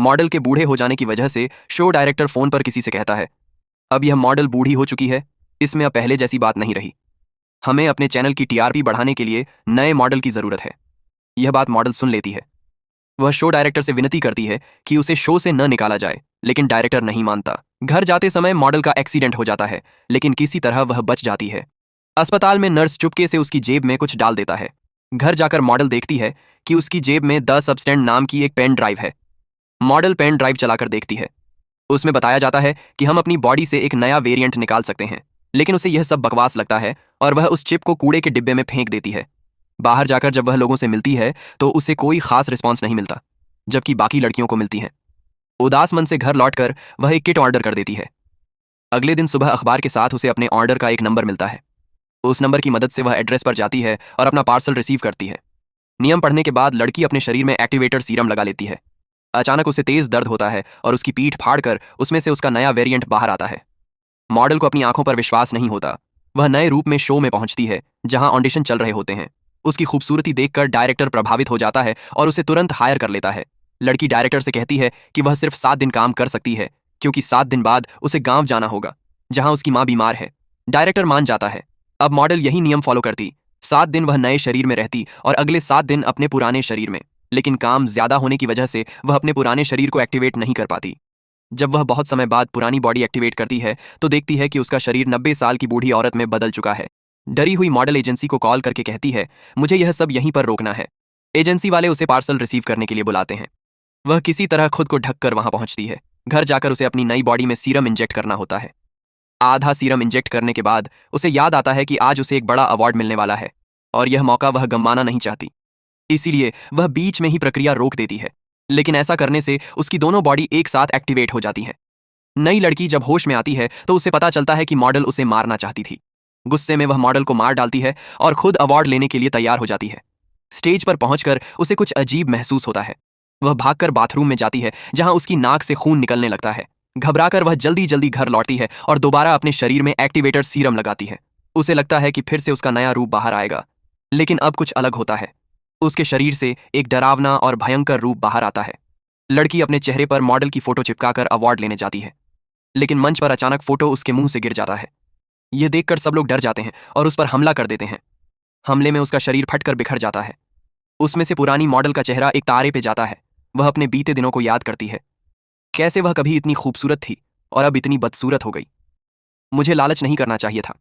Model के बूढ़े हो जाने की वजह से शो डायरेक्टर फोन पर किसी से कहता है, अब यह मॉडल बूढ़ी हो चुकी है, इसमें अब पहले जैसी बात नहीं रही। हमें अपने चैनल की टीआरपी बढ़ाने के लिए नए मॉडल की जरूरत है। यह बात मॉडल सुन लेती है। वह शो डायरेक्टर से विनती करती है कि उसे शो से न निकाला जाए, लेकिन डायरेक्टर नहीं मानता। घर जाते समय मॉडल का एक्सीडेंट हो जाता है, लेकिन किसी तरह वह बच जाती है। अस्पताल में नर्स चुपके से उसकी जेब में कुछ डाल देता है। घर जाकर मॉडल देखती है कि उसकी जेब में द सबस्टेंट नाम की एक पेन ड्राइव है। मॉडल पेन ड्राइव चलाकर देखती है। उसमें बताया जाता है कि हम अपनी बॉडी से एक नया वेरिएंट निकाल सकते हैं, लेकिन उसे यह सब बकवास लगता है और वह उस चिप को कूड़े के डिब्बे में फेंक देती है। बाहर जाकर जब वह लोगों से मिलती है तो उसे कोई खास रिस्पॉन्स नहीं मिलता, जबकि बाकी लड़कियों को मिलती हैं। उदास मन से घर लौटकर वह एक किट ऑर्डर कर देती है। अगले दिन सुबह अखबार के साथ उसे अपने ऑर्डर का एक नंबर मिलता है। उस नंबर की मदद से वह एड्रेस पर जाती है और अपना पार्सल रिसीव करती है। नियम पढ़ने के बाद लड़की अपने शरीर में एक्टिवेटर सीरम लगा लेती है। अचानक उसे तेज दर्द होता है और उसकी पीठ फाड़कर उसमें से उसका नया वेरिएंट बाहर आता है। मॉडल को अपनी आंखों पर विश्वास नहीं होता। वह नए रूप में शो में पहुंचती है जहां ऑडिशन चल रहे होते हैं। उसकी खूबसूरती देखकर डायरेक्टर प्रभावित हो जाता है और उसे तुरंत हायर कर लेता है। लड़की डायरेक्टर से कहती है कि वह सिर्फ 7 दिन काम कर सकती है, क्योंकि 7 दिन बाद उसे गांव जाना होगा जहां उसकी मां बीमार है। डायरेक्टर मान जाता है। अब मॉडल यही नियम फॉलो करती। 7 दिन वह नए शरीर में रहती और अगले 7 दिन अपने पुराने शरीर में, लेकिन काम ज्यादा होने की वजह से वह अपने पुराने शरीर को एक्टिवेट नहीं कर पाती। जब वह बहुत समय बाद पुरानी बॉडी एक्टिवेट करती है तो देखती है कि उसका शरीर 90 साल की बूढ़ी औरत में बदल चुका है। डरी हुई मॉडल एजेंसी को कॉल करके कहती है, मुझे यह सब यहीं पर रोकना है। एजेंसी वाले उसे पार्सल रिसीव करने के लिए बुलाते हैं। वह किसी तरह खुद को ढककर वहां पहुंचती है। घर जाकर उसे अपनी नई बॉडी में सीरम इंजेक्ट करना होता है। आधा सीरम इंजेक्ट करने के बाद उसे याद आता है कि आज उसे एक बड़ा अवार्ड मिलने वाला है और यह मौका वह गंवाना नहीं चाहती। इसीलिए वह बीच में ही प्रक्रिया रोक देती है, लेकिन ऐसा करने से उसकी दोनों बॉडी एक साथ एक्टिवेट हो जाती हैं। नई लड़की जब होश में आती है तो उसे पता चलता है कि मॉडल उसे मारना चाहती थी। गुस्से में वह मॉडल को मार डालती है और खुद अवार्ड लेने के लिए तैयार हो जाती है। स्टेज पर पहुंचकर उसे कुछ अजीब महसूस होता है। वह भागकर बाथरूम में जाती है जहां उसकी नाक से खून निकलने लगता है। घबराकर वह जल्दी जल्दी घर लौटती है और दोबारा अपने शरीर में एक्टिवेटर सीरम लगाती है। उसे लगता है कि फिर से उसका नया रूप बाहर आएगा, लेकिन अब कुछ अलग होता है। उसके शरीर से एक डरावना और भयंकर रूप बाहर आता है। लड़की अपने चेहरे पर मॉडल की फोटो चिपकाकर अवार्ड लेने जाती है, लेकिन मंच पर अचानक फोटो उसके मुंह से गिर जाता है। यह देखकर सब लोग डर जाते हैं और उस पर हमला कर देते हैं। हमले में उसका शरीर फटकर बिखर जाता है। उसमें से पुरानी मॉडल का चेहरा एक तारे पे जाता है। वह अपने बीते दिनों को याद करती है। कैसे वह कभी इतनी खूबसूरत थी और अब इतनी बदसूरत हो गई। मुझे लालच नहीं करना चाहिए था।